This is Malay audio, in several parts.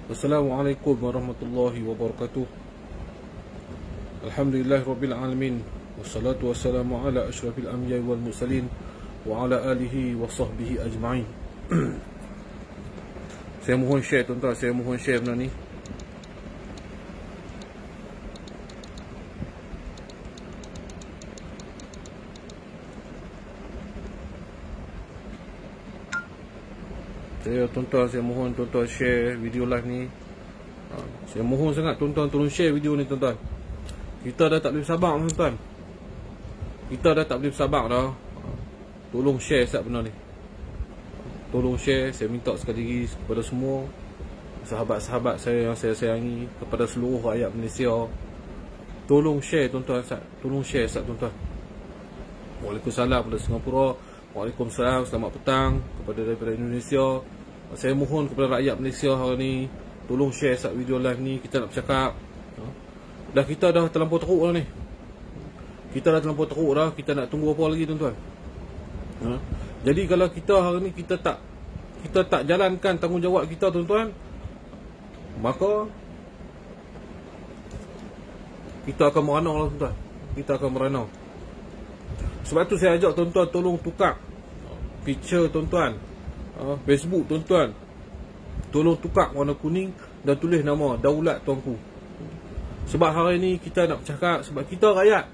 Assalamualaikum warahmatullahi wabarakatuh. Alhamdulillahirabbil alamin. Wassalatu wassalamu ala asyrafil anbiya'i wal mursalin wa ala alihi wa sahbihi ajma'in. Saya mohon share tuan-tuan, saya mohon share benda ni. Saya mohon tuan-tuan share video live ni. Saya mohon sangat tuan-tuan tolong share video ni tuan-tuan. Kita dah tak boleh bersabar tuan-tuan. Kita dah tak boleh bersabar dah. Tolong share sat benda ni. Tolong share, saya minta sekali lagi kepada semua sahabat-sahabat saya yang saya sayangi, kepada seluruh rakyat Malaysia. Tolong share tuan-tuan sat. Tolong share sat tuan-tuan. Waalaikumsalam kepada Singapura. Waalaikumsalam, selamat petang kepada daripada Indonesia. Saya mohon kepada rakyat Malaysia hari ni, tolong share sat video live ni. Kita nak bercakap. Kita dah terlampau teruk dah ni. Kita dah terlampau teruk dah. Kita nak tunggu apa lagi tuan-tuan? Jadi kalau kita hari ni kita tak jalankan tanggungjawab kita tuan-tuan, maka kita akan merana lah tuan-tuan. Kita akan merana. Sebab tu saya ajak tuan-tuan tolong tukar picture tuan-tuan, Facebook tuan-tuan, tolong tukar warna kuning dan tulis nama Daulat Tuanku. Sebab hari ni kita nak bercakap, sebab kita rakyat,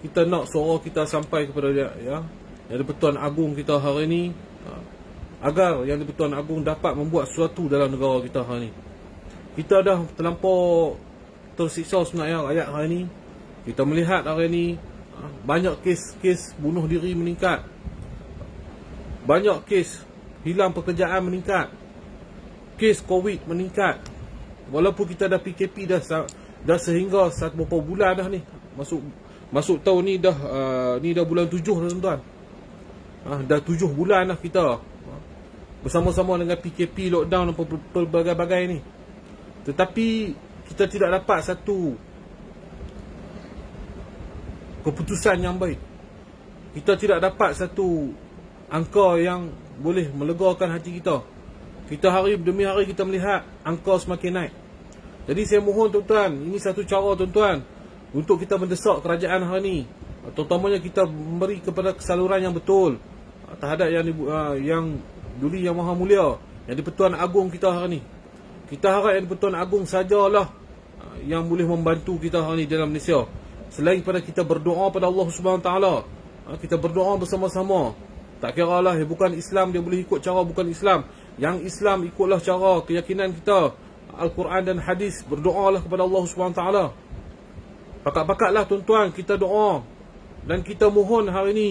kita nak suara kita sampai kepada Yang di-Pertuan Agong kita hari ni, agar Yang di-Pertuan Agong dapat membuat sesuatu dalam negara kita hari ni. Kita dah terlampau tersiksa sebenarnya rakyat hari ni. Kita melihat hari ni banyak kes bunuh diri meningkat. Banyak kes hilang pekerjaan meningkat. Kes COVID meningkat. Walaupun kita dah PKP dah sehingga beberapa bulan dah ni. Masuk tahun ni dah bulan 7 dah tuan-tuan. Dah 7 bulan dah kita bersama-sama dengan PKP, lockdown dan pelbagai-bagai ni. Tetapi kita tidak dapat satu keputusan yang baik. Kita tidak dapat satu angka yang boleh melegakan hati kita. Kita hari demi hari kita melihat angka semakin naik. Jadi saya mohon tuan-tuan, ini satu cara tuan-tuan untuk kita mendesak kerajaan hari ni, terutamanya kita memberi kepada kesaluran yang betul terhadap yang Duli Yang Maha Mulia, Yang di-Pertuan Agong kita hari ni. Kita harap Yang di-Pertuan Agong sajalah yang boleh membantu kita hari ni dalam Malaysia. Selain pada kita berdoa pada Allah Subhanahu Wa Taala, kita berdoa bersama-sama. Tak kira lah, bukan Islam dia boleh ikut cara bukan Islam. Yang Islam ikutlah cara keyakinan kita, Al-Quran dan hadis. Berdoalah kepada Allah Subhanahu Wa Taala. Pakat-pakatlah tuan-tuan kita doa dan kita mohon hari ni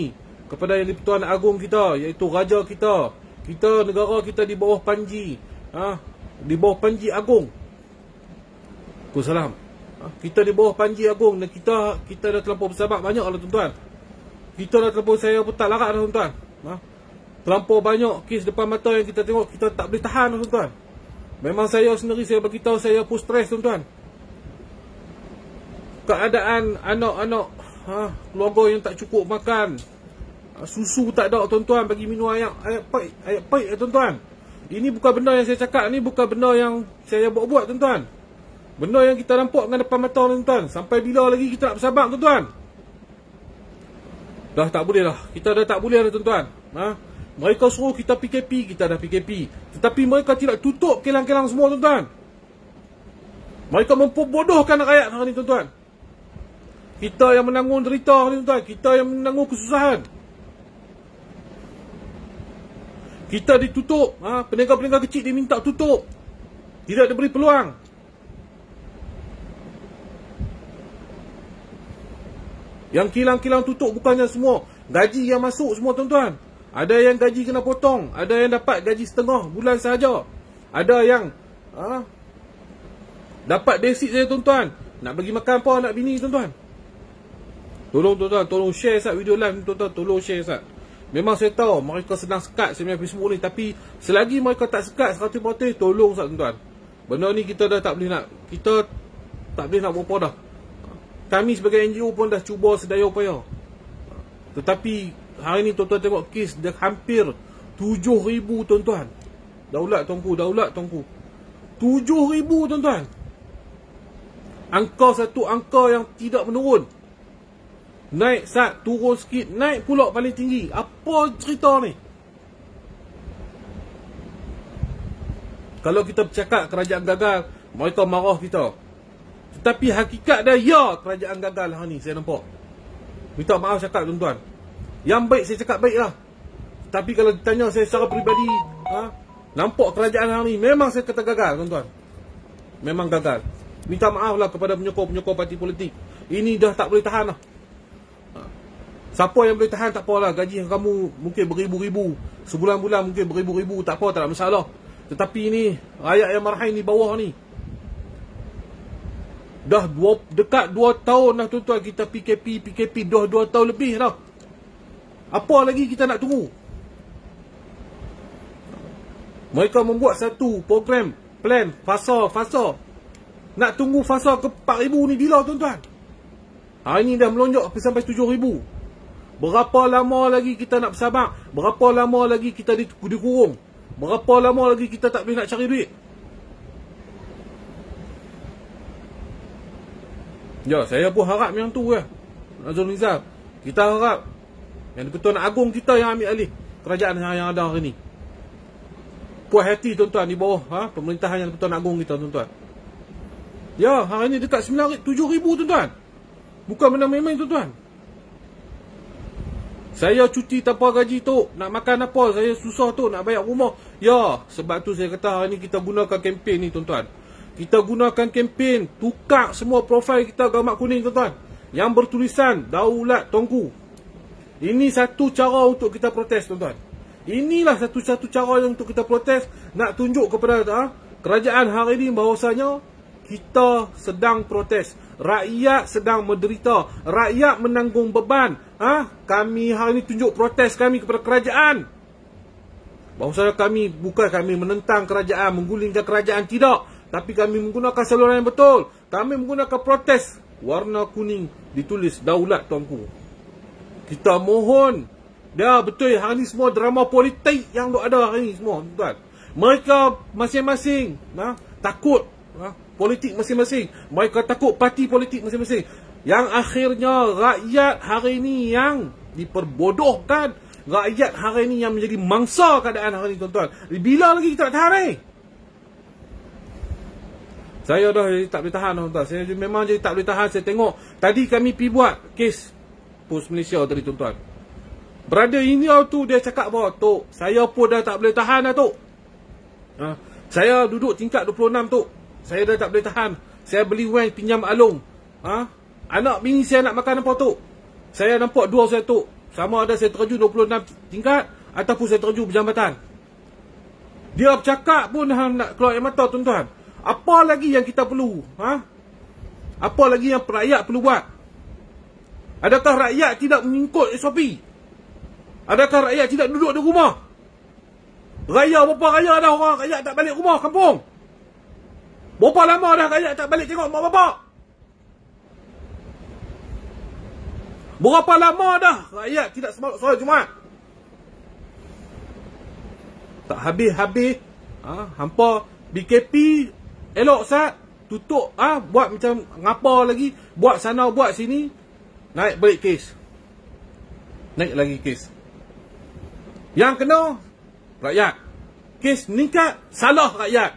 kepada Yang di-Pertuan Agong kita, iaitu raja kita. Kita, negara kita di bawah panji, di bawah panji Agong. Waalaikumsalam. Kita di bawah panji Agong dan kita dah terlampau bersabar banyak lah tuan-tuan. Kita dah terlampau, saya pun tak larat dah tuan-tuan. Terlampau banyak kes depan mata yang kita tengok, kita tak boleh tahan dah tuan-tuan. Memang saya sendiri, saya beritahu saya pun stres tuan-tuan. Keadaan anak-anak, keluarga yang tak cukup makan, susu tak ada tuan-tuan, bagi minum ayat pahit tuan-tuan. Ini bukan benda yang saya cakap, ni bukan benda yang saya buat-buat tuan-tuan. Benda yang kita nampak dengan depan mata tuan-tuan. Sampai bila lagi kita nak bersabar tuan-tuan? Dah tak boleh lah. Kita dah tak boleh dah tuan-tuan. Mereka suruh kita PKP, kita dah PKP. Tetapi mereka tidak tutup kilang-kilang semua tuan-tuan. Mereka memperbodohkan rakyat hari ni tuan-tuan. Kita yang menanggung derita hari ni tuan-tuan. Kita yang menanggung kesusahan. Kita ditutup. Peniaga-peniaga kecil diminta tutup. Tidak diberi peluang. Yang kilang-kilang tutup bukannya semua. Gaji yang masuk semua tuan-tuan. Ada yang gaji kena potong. Ada yang dapat gaji setengah bulan sahaja. Ada yang dapat basic saja tuan-tuan. Nak bagi makan apa anak bini tuan-tuan. Tolong tuan-tuan, tolong share sat video live ni tuan-tuan. Tolong share sat. Memang saya tahu mereka sedang sekat saya punya Facebook ni. Tapi selagi mereka tak sekat 100%, tolong sat tuan-tuan. Benda ni kita dah tak boleh nak. Kita tak boleh nak buat apa dah. Kami sebagai NGO pun dah cuba sedaya upaya. Tetapi hari ni tuan-tuan tengok kes dah hampir 7,000 tuan-tuan. Daulat Tuanku, Daulat Tuanku. 7,000 tuan-tuan. Angka satu angka yang tidak menurun. Naik sat, turun sikit, naik pula paling tinggi. Apa cerita ni? Kalau kita bercakap kerajaan gagal, mereka marah kita. Tetapi hakikat dia, ya, kerajaan gagal hari ni saya nampak. Minta maaf cakap tuan-tuan. Yang baik saya cakap baik lah. Tapi kalau ditanya saya secara peribadi, nampak kerajaan hari ni, memang saya kata gagal tuan-tuan. Memang gagal. Minta maaf lah kepada penyokong-penyokong parti politik. Ini dah tak boleh tahan lah. Siapa yang boleh tahan tak apalah. Gaji kamu mungkin beribu-ribu, sebulan-bulan mungkin beribu-ribu, tak apa, tak ada masalah. Tetapi ini rakyat yang marahin di bawah ni, dah dekat 2 tahun dah tuan-tuan kita PKP dah 2 tahun lebih dah. Apa lagi kita nak tunggu? Mereka membuat satu program, plan, fasa. Nak tunggu fasa ke 4,000 ni bila tuan-tuan? Hari ni dah melonjak sampai 7,000. Berapa lama lagi kita nak bersabar? Berapa lama lagi kita dikurung? Berapa lama lagi kita tak boleh nak cari duit? Ya, saya pun harap yang tu lah, Nazrul Nizam. Kita harap yang Pertuan Agong kita yang ambil alih kerajaan yang ada hari ni. Puas hati tuan-tuan di bawah pemerintahan yang Pertuan Agong kita tuan-tuan. Ya, hari ni dekat 7,000 tuan-tuan. Bukan benda-main tuan-tuan. Saya cuti tanpa gaji tu, nak makan apa, saya susah tu, nak bayar rumah. Ya, sebab tu saya kata hari ni kita gunakan kempen ni tuan-tuan. Kita gunakan kempen, tukar semua profil kita gambar kuning tuan-tuan, yang bertulisan Daulat Tuanku. Ini satu cara untuk kita protes tuan-tuan. Inilah satu-satu cara untuk kita protes, nak tunjuk kepada kerajaan hari ini bahawasanya kita sedang protes. Rakyat sedang menderita. Rakyat menanggung beban. Kami hari ini tunjuk protes kami kepada kerajaan. Bahawasanya bukan kami menentang kerajaan, menggulingkan kerajaan, tidak. Tapi kami menggunakan saluran yang betul. Kami menggunakan protes warna kuning, ditulis Daulat Tuanku. Kita mohon. Dah betul hari ni semua drama politik yang ada hari ni semua tuan. Mereka masing-masing takut politik masing-masing. Mereka takut parti politik masing-masing. Yang akhirnya rakyat hari ini yang diperbodohkan. Rakyat hari ini yang menjadi mangsa keadaan hari ini tuan-tuan. Bila lagi kita nak tahan ni? Saya dah jadi tak boleh tahan tuan-tuan. Saya memang jadi tak boleh tahan. Saya tengok tadi kami pergi buat kes Pos Malaysia tadi tuan-tuan. Brother ini tu dia cakap bahawa, Tok, saya pun dah tak boleh tahan dah Tok. Saya duduk tingkat 26 Tok. Saya dah tak boleh tahan. Saya beli wang pinjam Along. Anak bini saya nak makan apa Tok? Saya nampak dua saya Tok. Sama ada saya terjun 26 tingkat ataupun saya terjun berjambatan. Dia bercakap pun nak keluar air mata tuan-tuan. Apa lagi yang kita perlu? Apa lagi yang rakyat perlu buat? Adakah rakyat tidak mengikut SOP? Adakah rakyat tidak duduk di rumah? Raya berapa raya dah orang rakyat tak balik rumah kampung? Berapa lama dah rakyat tak balik tengok mak bapak? Berapa lama dah rakyat tidak solat Jumaat? Tak habis-habis hampa BKP elok sat, tutup buat macam ngapa lagi, buat sana buat sini, naik balik kes. Naik lagi kes. Yang kena rakyat. Kes meningkat, salah rakyat.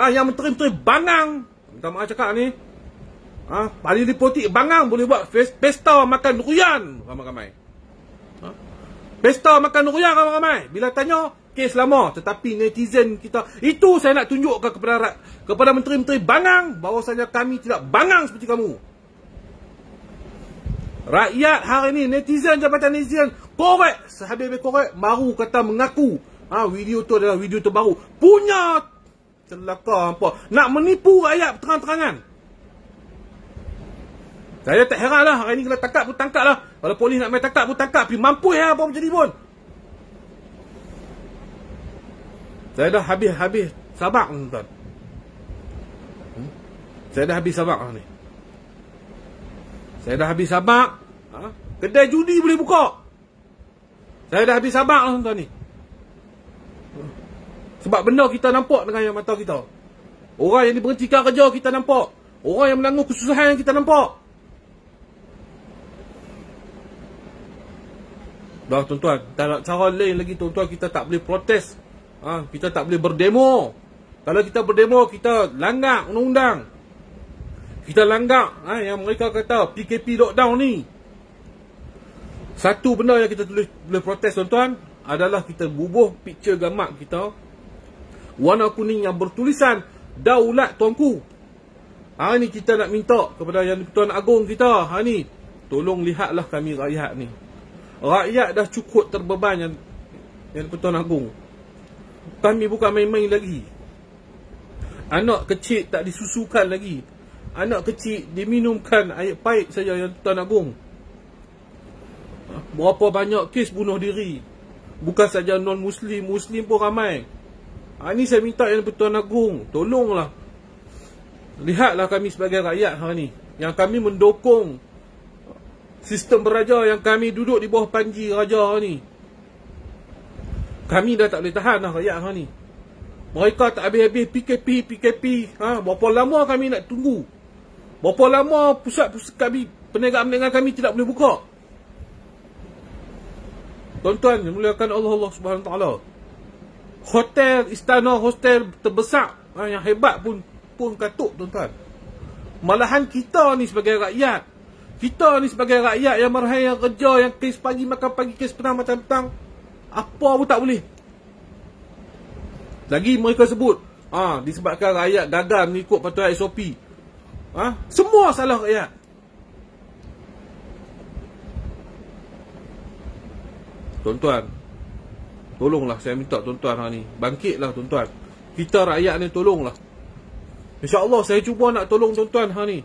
Yang menteri-menteri bangang, minta maaf cakap ni, paling politik bangang boleh buat pesta makan durian ramai-ramai. Pesta makan durian ramai-ramai. Bila tanya, kes lama. Tetapi netizen kita, itu saya nak tunjukkan kepada menteri-menteri bangang, bahawasanya kami tidak bangang seperti kamu. Rakyat hari ni, netizen, jabatan netizen, korek, sehabis-habis korek, baru kata mengaku video tu adalah video terbaru. Punya celaka apa, nak menipu rakyat terang-terangan. Saya tak heran lah, hari ni kalau tangkap pun tangkap lah. Kalau polis nak main tangkap pun tangkap. Tapi mampu apa menjadi pun. Saya dah habis sabar tuan. Saya dah habis sabar ni. Saya dah habis sabar. Kedai judi boleh buka. Saya dah habis sabar tuan ni. Sebab benda kita nampak dengan yang mata kita. Orang yang diberhentikan kerja kita nampak. Orang yang menanggung kesusahan kita nampak. Dah tuan-tuan, tak cara lain lagi tuan-tuan, kita tak boleh protes. Kita tak boleh berdemo. Kalau kita berdemo, kita langgar undang-undang. Kita langgar yang mereka kata PKP lockdown ni. Satu benda yang kita boleh protes tuan-tuan adalah kita bubuh picture gambar kita warna kuning yang bertulisan Daulat Tuanku. Hari ni kita nak minta kepada Yang di-Pertuan Agong kita, hari ni tolong lihatlah kami rakyat ni. Rakyat dah cukup terbeban Yang di-Pertuan Agong. Kami bukan main-main lagi. Anak kecil tak disusukan lagi. Anak kecil diminumkan air pahit saja Yang di-Pertuan Agong. Berapa banyak kes bunuh diri. Bukan saja non-Muslim, Muslim pun ramai. Ini saya minta Yang di-Pertuan Agong, tolonglah. Lihatlah kami sebagai rakyat hari ni, yang kami mendukung sistem beraja, yang kami duduk di bawah panji raja hari ni. Kami dah tak boleh tahan lah rakyat hari ni. Mereka tak habis-habis PKP. Berapa lama kami nak tunggu? Berapa lama pusat-pusat kami, perniagaan kami tidak boleh buka? Tuan-tuan, dimuliakan Allah Subhanahu Wa Taala. Hotel, istana hostel terbesar yang hebat pun katuk tuan-tuan. Malahan kita ni sebagai rakyat, yang merhai, yang kerja, yang kes pagi makan pagi, kes petang makan petang, apa pun tak boleh. Lagi mereka sebut disebabkan rakyat gagal mengikut patuan SOP. Semua salah rakyat. Tuan-tuan, tolonglah, saya minta tuan-tuan hari ni, bangkitlah tuan-tuan. Kita rakyat ni tolonglah. InsyaAllah saya cuba nak tolong tuan-tuan hari ni.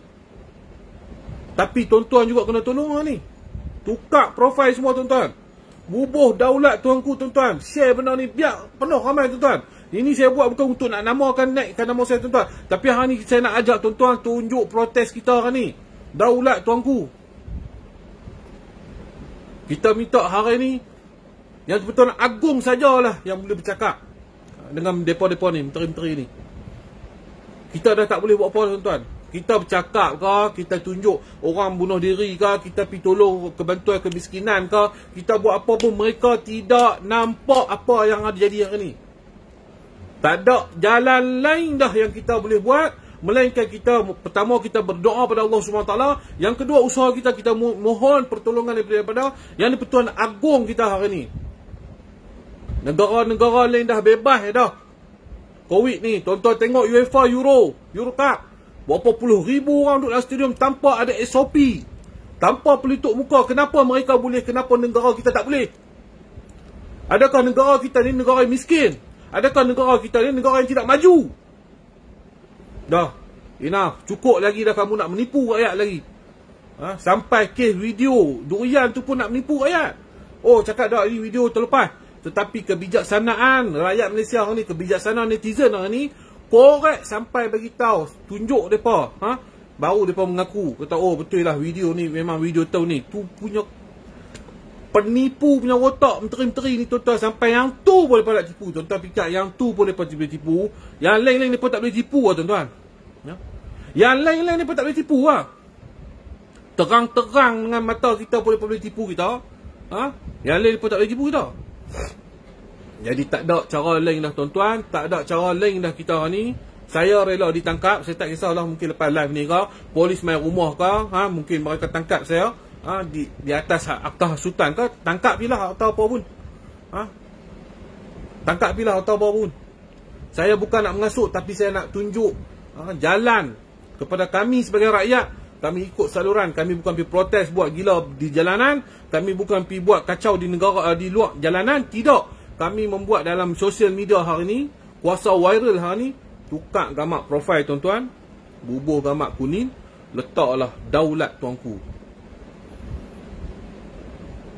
Tapi tuan-tuan juga kena tolong hari ni. Tukar profil semua tuan-tuan. Bubuh Daulat Tuanku tuan-tuan. Share benda ni biar penuh ramai tuan-tuan. Ini saya buat bukan untuk nak namakan, naikkan nama saya tuan-tuan. Tapi hari ni saya nak ajak tuan-tuan tunjuk protes kita hari ni. Daulat Tuanku. Kita minta hari ni Yang di-Pertuan Agong sajalah yang boleh bercakap dengan depa-depa ni, menteri-menteri ni. Kita dah tak boleh buat apa tuan-tuan. Kita bercakap ke, kita tunjuk orang bunuh diri ke, kita pergi tolong kebantuan kemiskinan ke, kita buat apa pun, mereka tidak nampak apa yang ada jadi hari ni. Tak ada jalan lain dah yang kita boleh buat, melainkan kita, pertama kita berdoa pada Allah SWT. Yang kedua, usaha kita mohon pertolongan daripada Yang di-Pertuan Agong kita hari ni. Negara-negara lain dah bebas dah Covid ni. Tuan-tuan tengok UEFA Euro Cup, berapa puluh ribu orang duduk dalam stadium tanpa ada SOP, tanpa pelitup muka. Kenapa mereka boleh, kenapa negara kita tak boleh? Adakah negara kita ni negara yang miskin? Adakah negara kita ni negara yang tidak maju? Dah, enough, cukup lagi dah kamu nak menipu rakyat lagi. Sampai kes video durian tu pun nak menipu rakyat. Oh, cakap dah ini video terlepas. Tetapi kebijaksanaan rakyat Malaysia hari ni, kebijaksanaan netizen hari ni korek sampai bagi tahu, tunjuk depa, baru depa mengaku, kata oh betul lah video ni memang video tahu ni. Tu punya penipu punya otak menteri-menteri ni tuan-tuan, sampai yang tu boleh pada tipu. Tuan-tuan fikir yang tu pun depa boleh tipu, yang lain-lain depa tak boleh tipu lah tuan-tuan. Yang lain-lain depa tak boleh tipu lah. Terang-terang dengan mata kita boleh tipu kita. Yang lain depa tak boleh tipu kita. Jadi tak ada cara lain dah tuan-tuan, tak ada cara lain dah kita ni. Saya rela ditangkap, saya tak kisahlah, mungkin lepas live ni ke, polis main rumah ke, mungkin mereka tangkap saya di atas akta hasutan ke, tangkap bilah atau apa pun. Tangkap bilah atau apa pun. Saya bukan nak mengasut, tapi saya nak tunjuk jalan kepada kami sebagai rakyat. Kami ikut saluran, kami bukan pergi protes buat gila di jalanan, kami bukan pergi buat kacau di negara, di luar jalanan, tidak. Kami membuat dalam sosial media hari ni, kuasa viral hari ni, tukar gambar profil tuan-tuan, bubuh gambar kuning, letaklah Daulat Tuanku.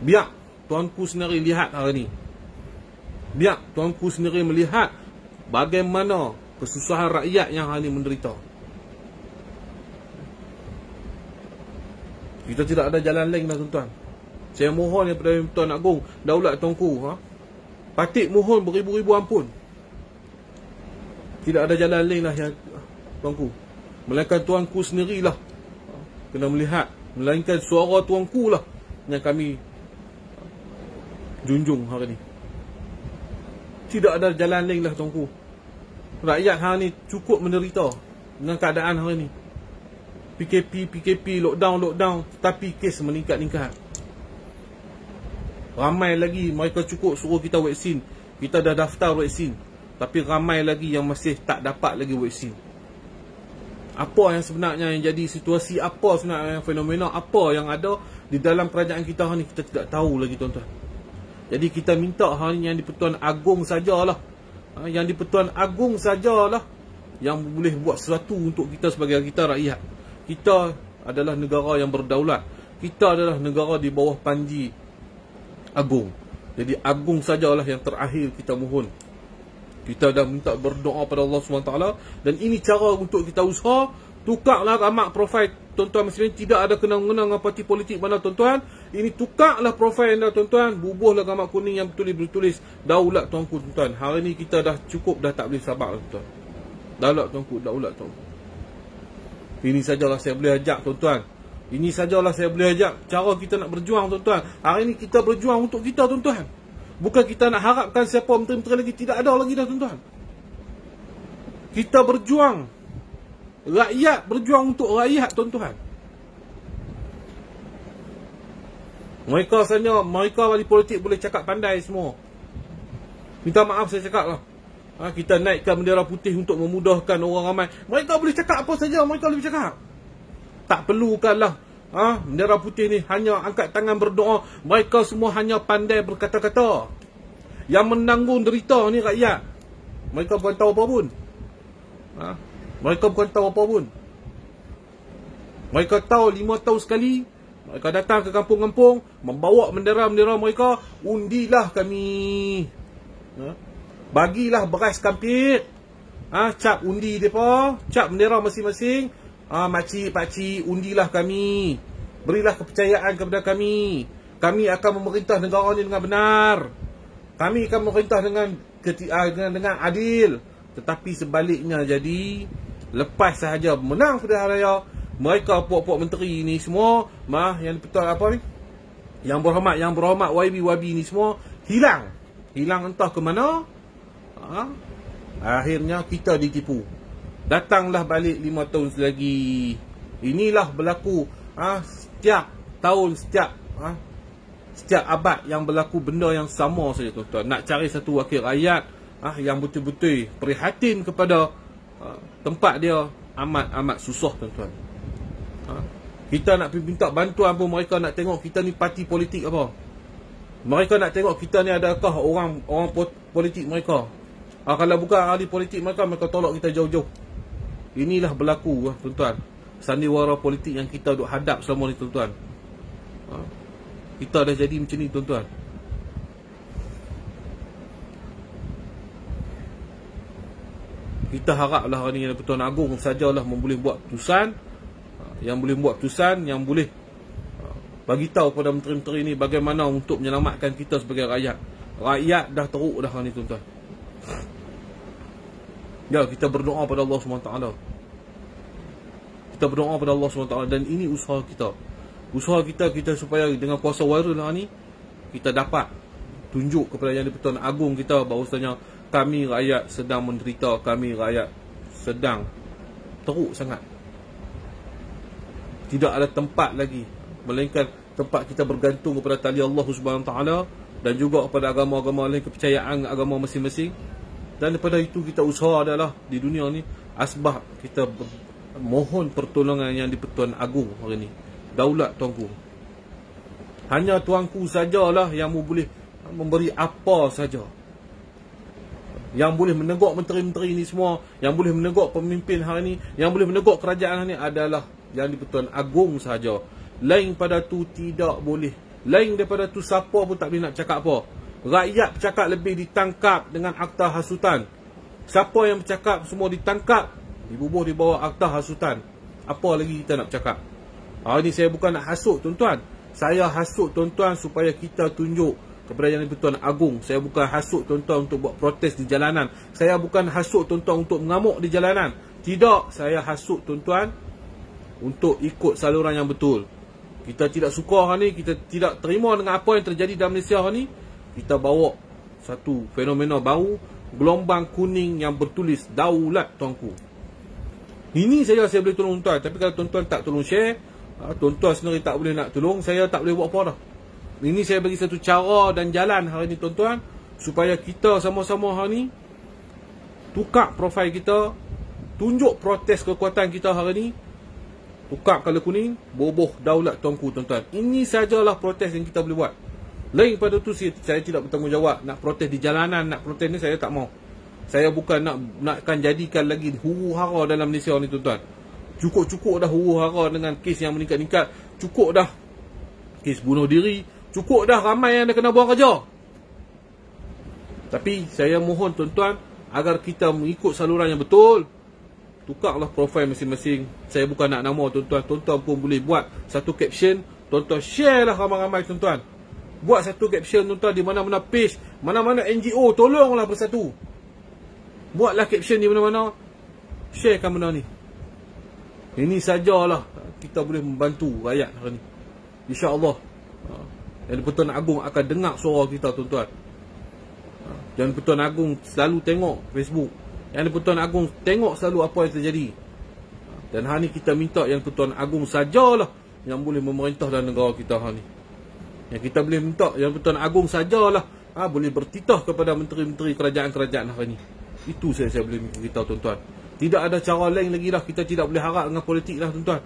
Biar tuanku sendiri lihat hari ni. Biar tuanku sendiri melihat bagaimana kesusahan rakyat yang hari ni menderita. Kita tidak ada jalan lain dah tuan-tuan. Saya mohon daripada Yang-di-Pertuan Agong, Daulat Tuanku, Patik mohon beribu-ribu ampun. Tidak ada jalan lain lah yang tuanku. Melainkan tuanku sendirilah kena melihat. Melainkan suara tuanku lah yang kami junjung hari ni. Tidak ada jalan lain lah tuanku. Rakyat hari ni cukup menderita dengan keadaan hari ni. PKP, lockdown, tapi kes meningkat-ningkat. Ramai lagi mereka cukup suruh kita vaksin. Kita dah daftar vaksin, tapi ramai lagi yang masih tak dapat lagi vaksin. Apa yang sebenarnya yang jadi situasi, apa sebenarnya yang fenomena, apa yang ada di dalam kerajaan kita hari ni, kita tidak tahu lagi tuan-tuan. Jadi kita minta hari ni yang di-Pertuan Agong sajalah, yang di-Pertuan Agong sajalah yang boleh buat sesuatu untuk kita sebagai kita rakyat. Kita adalah negara yang berdaulat. Kita adalah negara di bawah panji Agong. Jadi Agong sajalah yang terakhir kita mohon. Kita dah minta berdoa pada Allah SWT. Dan ini cara untuk kita usaha. Tukarlah ramak profil tuan-tuan muslimin. Tidak ada kena-mengena dengan parti politik mana tuan-tuan. Ini tukarlah profil anda tuan-tuan. Bubuhlah ramak kuning yang bertulis daulat tuanku tuan-tuan. Hari ni kita dah cukup, dah tak boleh sabar tuan-tuan. Daulat tuanku, daulat tuanku. Ini sajalah saya boleh ajak tuan-tuan. Ini sajalah saya boleh ajak cara kita nak berjuang tuan-tuan. Hari ni kita berjuang untuk kita tuan-tuan. Bukan kita nak harapkan siapa menteri-menteri lagi. Tidak ada lagi dah tuan-tuan. Kita berjuang. Rakyat berjuang untuk rakyat tuan-tuan. Mereka saja, mereka ahli politik boleh cakap pandai semua. Minta maaf saya cakap lah. Kita naikkan bendera putih untuk memudahkan orang ramai. Mereka boleh cakap apa saja, mereka boleh cakap. Tak perlukanlah bendera putih ni hanya angkat tangan berdoa. Mereka semua hanya pandai berkata-kata. Yang menanggung derita ni rakyat. Mereka bukan tahu apa pun. Mereka bukan tahu apa pun. Mereka tahu 5 tahun sekali mereka datang ke kampung-kampung, membawa bendera-bendera mereka. Undilah kami, bagilah beras kampit, cap undi mereka, cap bendera masing-masing. Makcik, pakcik, undilah kami. Berilah kepercayaan kepada kami. Kami akan memerintah negara ini dengan benar. Kami akan memerintah dengan adil. Tetapi sebaliknya jadi, lepas sahaja menang pilihan raya, mereka puak-puak menteri ni semua, yang betul apa ni, yang berhormat YB ni semua hilang entah ke mana. Akhirnya kita ditipu. Datanglah balik 5 tahun lagi. Inilah berlaku setiap tahun, setiap abad yang berlaku benda yang sama saja tuan-tuan. Nak cari satu wakil rakyat yang betul-betul prihatin kepada tempat dia amat susah tuan-tuan. Kita nak minta bantuan pun mereka nak tengok kita ni parti politik apa. Mereka nak tengok kita ni adakah orang politik mereka. Kalau bukan ahli politik mereka tolak kita jauh-jauh. Inilah berlaku tuan-tuan. Sandiwara politik yang kita duk hadap selama ni tuan-tuan. Kita dah jadi macam ni tuan-tuan. Kita haraplah hari ni Pertuan Agong sajalah boleh buat keputusan. Yang boleh buat keputusan, yang boleh bagi tahu kepada menteri-menteri ni bagaimana untuk menyelamatkan kita sebagai rakyat. Rakyat dah teruk dah hari ni tuan-tuan. Ya, kita berdoa pada Allah SWT. Kita berdoa pada Allah SWT. Dan ini usaha kita. Usaha kita supaya dengan kuasa viral ni kita dapat tunjuk kepada Yang di-Pertuan Agong kita bahawasanya kami rakyat sedang menderita, kami rakyat sedang teruk sangat. Tidak ada tempat lagi melainkan tempat kita bergantung kepada tali Allah SWT dan juga kepada agama-agama lain, kepercayaan agama masing-masing. Dan daripada itu kita usaha adalah di dunia ni asbab kita mohon pertolongan Yang di-Pertuan Agong hari ni. Daulat tuanku. Hanya tuanku sajalah yang boleh memberi apa saja. Yang boleh menegur menteri-menteri ni semua, yang boleh menegur pemimpin hari ni, yang boleh menegur kerajaan hari ni adalah Yang di-Pertuan Agong sahaja. Lain pada tu tidak boleh. Lain daripada tu siapa pun tak boleh nak cakap apa. Rakyat bercakap lebih ditangkap dengan akta hasutan. Siapa yang bercakap semua ditangkap, dibubuh di bawah akta hasutan. Apa lagi kita nak bercakap? Hari ni saya bukan nak hasut tuan-tuan. Saya hasut tuan-tuan supaya kita tunjuk kepada Yang di-Pertuan Agong. Saya bukan hasut tuan-tuan untuk buat protes di jalanan. Saya bukan hasut tuan-tuan untuk mengamuk di jalanan. Tidak, saya hasut tuan-tuan untuk ikut saluran yang betul. Kita tidak suka hari ni, kita tidak terima dengan apa yang terjadi dalam Malaysia hari ni. Kita bawa satu fenomena baru, gelombang kuning yang bertulis Daulat, tuanku. Ini saya boleh tolong tuan. Tapi kalau tuan-tuan tak tolong share, tuan-tuan sendiri tak boleh nak tolong, saya tak boleh buat apa dah. Ini saya bagi satu cara dan jalan hari ni tuan-tuan, supaya kita sama-sama hari ni tukar profil kita, tunjuk protes kekuatan kita hari ni, tukar kala kuning, boboh daulat tuanku tuan-tuan. Ini sajalah protes yang kita boleh buat. Lain pada tu saya tidak bertanggungjawab. Nak protes di jalanan, nak protes ni saya tak mau. Saya bukan nakkan jadikan lagi huru-hara dalam Malaysia ni tuan-tuan. Cukup-cukup dah huru-hara dengan kes yang meningkat-ningkat. Cukup dah kes bunuh diri. Cukup dah ramai yang dah kena buang kerja. Tapi saya mohon tuan-tuan, agar kita mengikut saluran yang betul. Tukarlah profil masing-masing. Saya bukan nak nama tuan-tuan. Tuan-tuan pun boleh buat satu caption. Tuan-tuan share lah ramai-ramai tuan-tuan. Buat satu caption tuan-tuan di mana-mana page, mana-mana NGO, tolonglah bersatu. Buatlah caption di mana-mana, sharekan benda ni. Ini sajalah kita boleh membantu rakyat hari ni. InsyaAllah Yang di-Pertuan Agong akan dengar suara kita tuan-tuan. Yang di-Pertuan Agong selalu tengok Facebook. Yang di-Pertuan Agong tengok selalu apa yang terjadi. Dan hari ni kita minta Yang di-Pertuan Agong sajalah yang boleh memerintah dalam negara kita hari ni. Yang kita boleh minta Yang di-Pertuan Agong sajalah boleh bertitah kepada menteri-menteri kerajaan-kerajaan hari ni. Itu saya boleh beritahu tuan-tuan. Tidak ada cara lain lagi dah. Kita tidak boleh harap dengan politik dah tuan-tuan.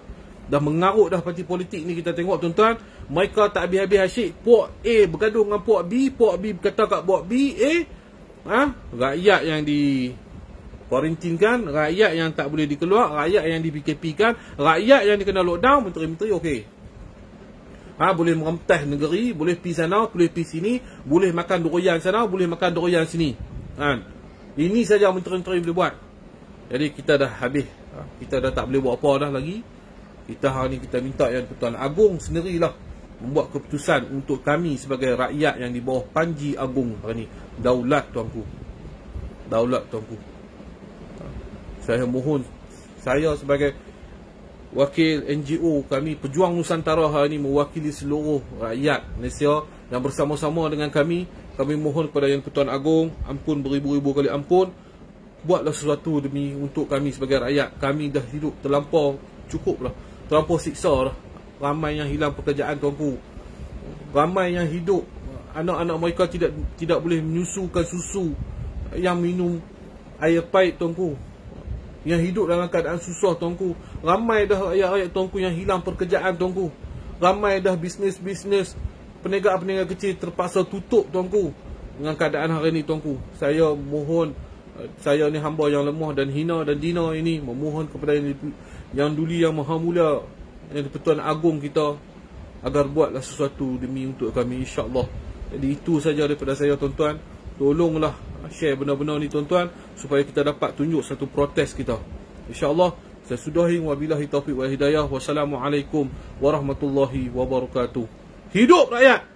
Dah mengarut dah parti politik ni. Kita tengok tuan-tuan, mereka tak habis-habis asyik. Puak A bergaduh dengan Puak B. Puak B berkata kat Puak B, rakyat yang di kuarantinkan, rakyat yang tak boleh dikeluar, rakyat yang di PKP kan, rakyat yang dikena lockdown, menteri-menteri okey. Boleh merentah negeri, boleh pergi sana, boleh pergi sini, boleh makan durian sana, boleh makan durian sini. Ini saja menteri-menteri boleh buat. Jadi kita dah habis. Kita dah tak boleh buat apa dah lagi. Kita hari ni kita minta Yang di-Pertuan Agong sendirilah membuat keputusan untuk kami sebagai rakyat yang di bawah Panji Agong hari ni. Daulat tuanku. Daulat tuanku. Saya mohon, saya sebagai wakil NGO kami Pejuang Nusantara hari ni mewakili seluruh rakyat Malaysia yang bersama-sama dengan kami mohon kepada Yang di-Pertuan Agong, ampun beribu-ribu kali ampun. Buatlah sesuatu demi untuk kami sebagai rakyat. Kami dah hidup terlampau cukup lah, terlampau siksa lah. Ramai yang hilang pekerjaan tuanku. Ramai yang hidup, anak-anak mereka tidak boleh menyusukan susu, yang minum air pahit tuanku, yang hidup dalam keadaan susah tuanku. Ramai dah rakyat-rakyat tuanku yang hilang pekerjaan tuanku. Ramai dah bisnes-bisnes, peniaga-peniaga kecil terpaksa tutup tuanku. Dengan keadaan hari ni tuanku, saya mohon, saya ni hamba yang lemah dan hina dan dina ini, memohon kepada Yang Duli Yang Maha Mulia, Yang di-Pertuan Agong kita, agar buatlah sesuatu demi untuk kami, insya-Allah. Jadi itu saja daripada saya tuan-tuan. Tolonglah share benda-benda ni tuan-tuan, supaya kita dapat tunjuk satu protes kita. InsyaAllah. Saya sudahi, wabillahi taufiq wal hidayah. Wassalamualaikum warahmatullahi wabarakatuh. Hidup rakyat!